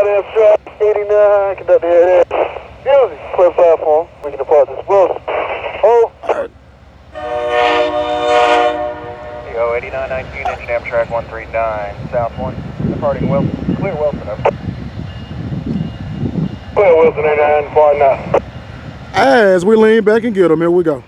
Amtrak 89, conduct the head in. Music, clear platform. We can depart this Wilson. Oh. CO 8919, engine Amtrak 139, South 1, departing Wilson. Clear Wilson, over. Clear Wilson 89, far now. As we lean back and get them, here we go.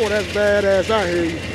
Boy, that's badass, I hear you.